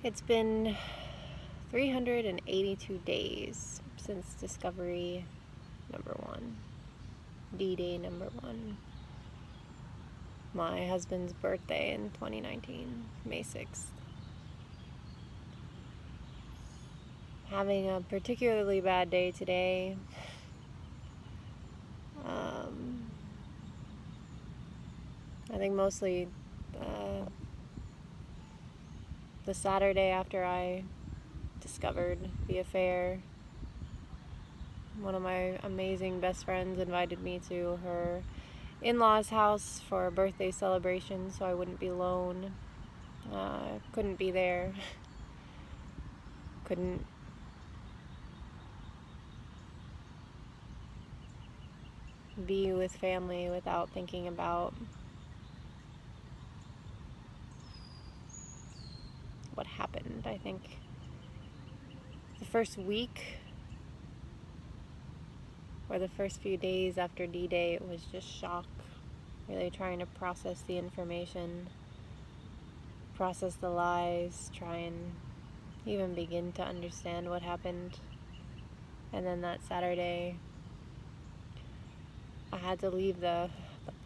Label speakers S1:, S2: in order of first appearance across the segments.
S1: It's been 382 days since discovery number one, D-Day number one. My husband's birthday in 2019, May 6th. Having a particularly bad day today. I think mostly the Saturday after I discovered the affair. One of my amazing best friends invited me to her in-laws' house for a birthday celebration so I wouldn't be alone. Couldn't be there. Couldn't be with family without thinking about what happened. I think the first week or the first few days after D-Day, it was just shock. Really trying to process the information, process the lies, try and even begin to understand what happened. And then that Saturday, I had to leave the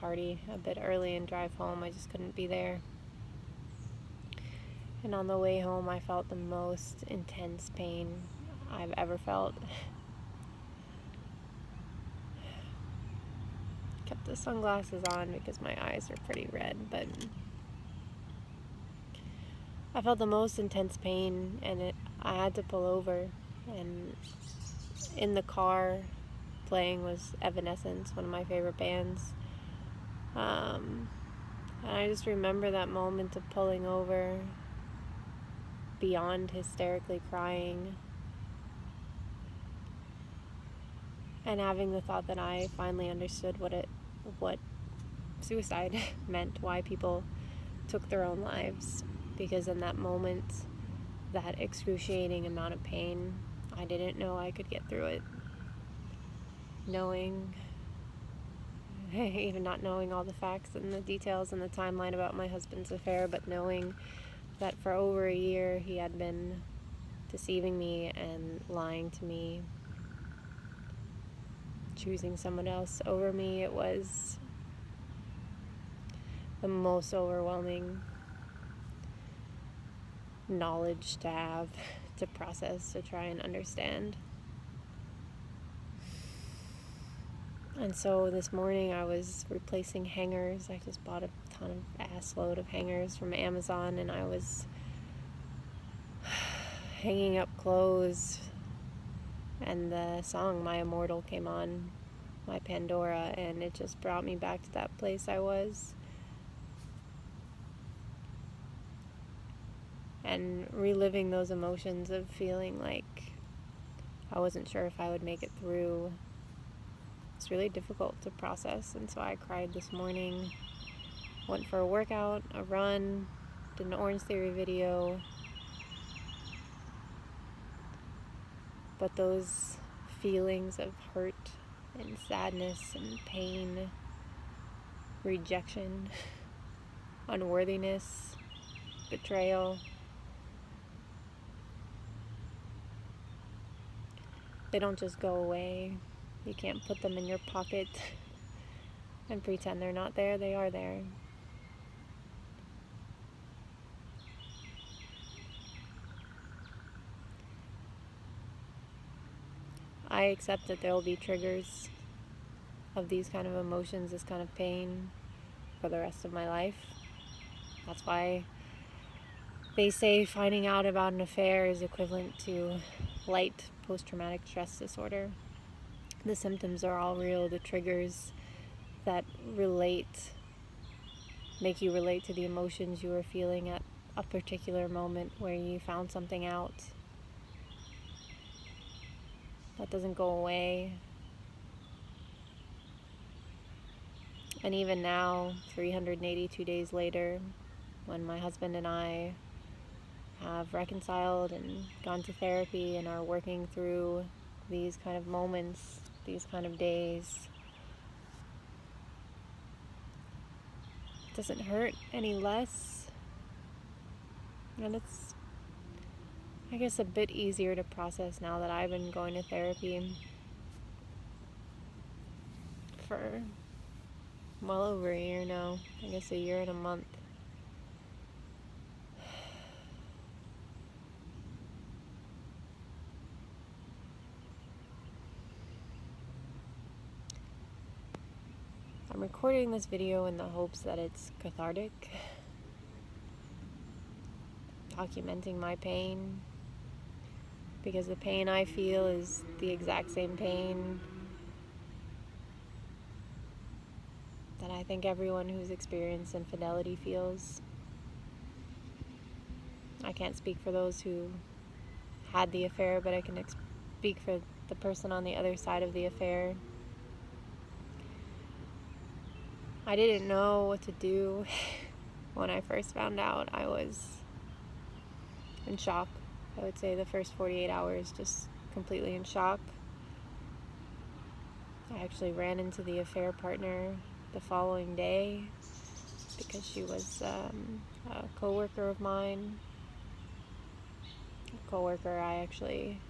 S1: party a bit early and drive home. I just couldn't be there. And on the way home, I felt the most intense pain I've ever felt. Kept the sunglasses on because my eyes are pretty red, but I felt the most intense pain, and I had to pull over, and in the car playing was Evanescence, one of my favorite bands. And I just remember that moment of pulling over, beyond hysterically crying, and having the thought that I finally understood what suicide meant, why people took their own lives. Because in that moment, that excruciating amount of pain, I didn't know I could get through it. Even not knowing all the facts and the details and the timeline about my husband's affair, but knowing that for over a year he had been deceiving me and lying to me, choosing someone else over me, it was the most overwhelming knowledge to have, to process, to try and understand. And so this morning I was replacing hangers. I just bought a ton of assload of hangers from Amazon, and I was hanging up clothes, and the song My Immortal came on, my Pandora, and it just brought me back to that place I was. And reliving those emotions of feeling like I wasn't sure if I would make it through, it's really difficult to process. And so I cried this morning, went for a workout, a run, did an Orange Theory video. But those feelings of hurt and sadness and pain, rejection, unworthiness, betrayal, they don't just go away. You can't put them in your pocket and pretend they're not there. They are there. I accept that there will be triggers of these kind of emotions, this kind of pain, for the rest of my life. That's why they say finding out about an affair is equivalent to light post-traumatic stress disorder. The symptoms are all real. The triggers that make you relate to the emotions you were feeling at a particular moment where you found something out. That doesn't go away. And even now, 382 days later, when my husband and I have reconciled and gone to therapy and are working through these kind of moments, these kind of days, it doesn't hurt any less. And it's I guess, a bit easier to process now that I've been going to therapy for well over a year now. I guess a year and a month. I'm recording this video in the hopes that it's cathartic, documenting my pain, because the pain I feel is the exact same pain that I think everyone who's experienced infidelity feels. I can't speak for those who had the affair, but I can speak for the person on the other side of the affair. I didn't know what to do when I first found out. I was in shock. I would say the first 48 hours, just completely in shock. I actually ran into the affair partner the following day because she was a coworker of mine. A coworker I actually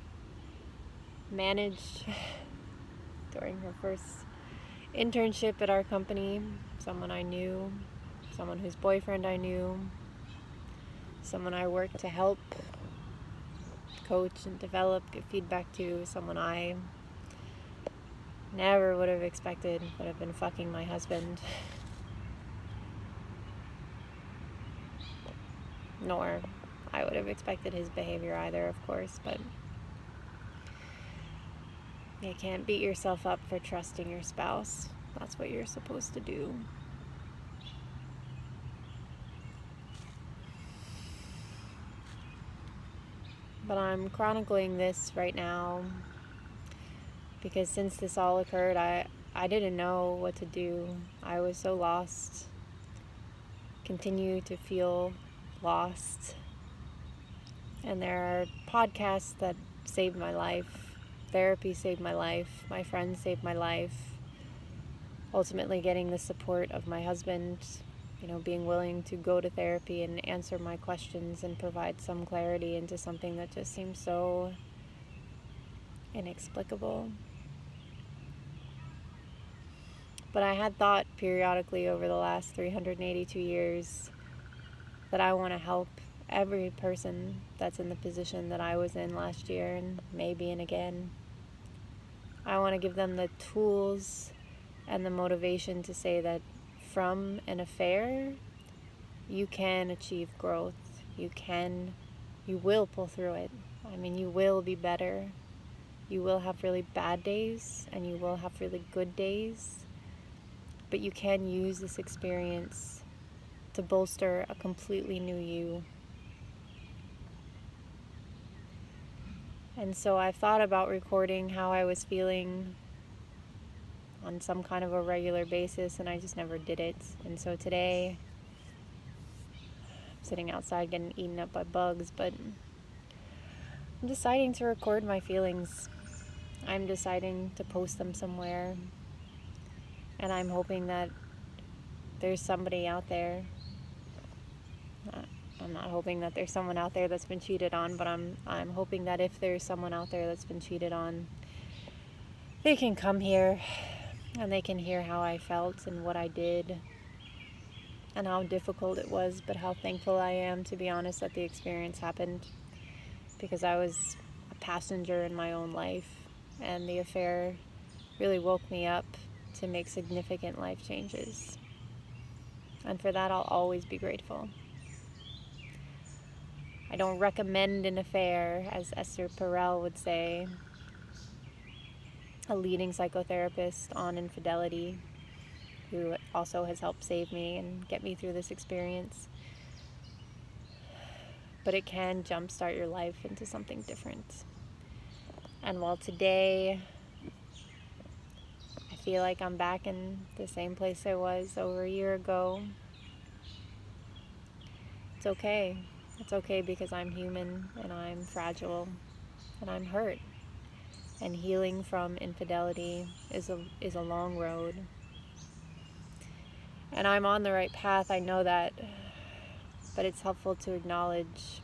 S1: managed during her first internship at our company. Someone I knew, someone whose boyfriend I knew, someone I worked to help coach and develop, give feedback to, someone I never would have expected would have been fucking my husband. Nor I would have expected his behavior either, of course, but you can't beat yourself up for trusting your spouse. That's what you're supposed to do. But I'm chronicling this right now because since this all occurred, I didn't know what to do. I was so lost. Continue to feel lost. And there are podcasts that saved my life. Therapy saved my life. My friends saved my life. Ultimately getting the support of my husband, being willing to go to therapy and answer my questions and provide some clarity into something that just seems so inexplicable. But I had thought periodically over the last 382 years that I want to help every person that's in the position that I was in last year and maybe in again. I want to give them the tools and the motivation to say that from an affair, you can achieve growth. You will pull through it. You will be better. You will have really bad days and you will have really good days. But you can use this experience to bolster a completely new you. And so I've thought about recording how I was feeling on some kind of a regular basis, and I just never did it. And so today, I'm sitting outside getting eaten up by bugs, but I'm deciding to record my feelings. I'm deciding to post them somewhere. And I'm hoping that there's somebody out there. I'm not hoping that there's someone out there that's been cheated on, but I'm hoping that if there's someone out there that's been cheated on, they can come here and they can hear how I felt and what I did and how difficult it was, but how thankful I am, to be honest, that the experience happened, because I was a passenger in my own life, and the affair really woke me up to make significant life changes. And for that, I'll always be grateful. I don't recommend an affair, as Esther Perel would say, a leading psychotherapist on infidelity, who also has helped save me and get me through this experience. But it can jumpstart your life into something different. And while today I feel like I'm back in the same place I was over a year ago, it's okay. It's okay, because I'm human and I'm fragile and I'm hurt. And healing from infidelity is a long road. And I'm on the right path, I know that. But it's helpful to acknowledge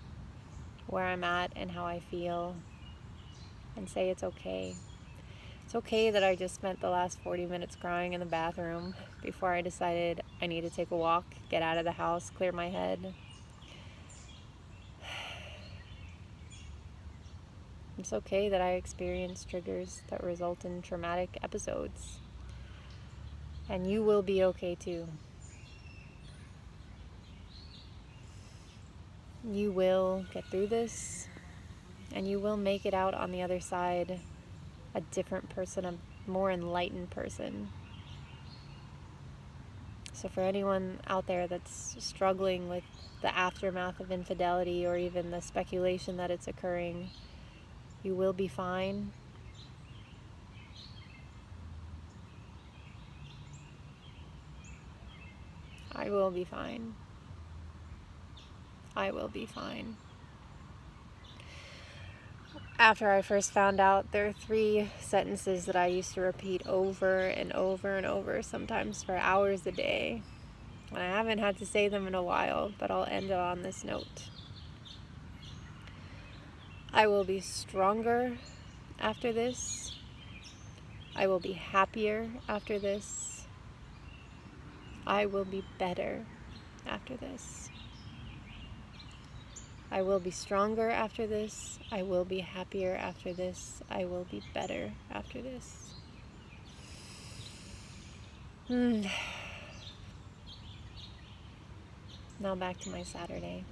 S1: where I'm at and how I feel and say it's okay. It's okay that I just spent the last 40 minutes crying in the bathroom before I decided I need to take a walk, get out of the house, clear my head. It's okay that I experience triggers that result in traumatic episodes. And you will be okay too. You will get through this, and you will make it out on the other side a different person, a more enlightened person. So for anyone out there that's struggling with the aftermath of infidelity or even the speculation that it's occurring, you will be fine. I will be fine. I will be fine. After I first found out, there are 3 sentences that I used to repeat over and over and over, sometimes for hours a day. And I haven't had to say them in a while, but I'll end it on this note. I will be stronger after this. I will be happier after this. I will be better after this. I will be stronger after this. I will be happier after this. I will be better after this. Now back to my Saturday.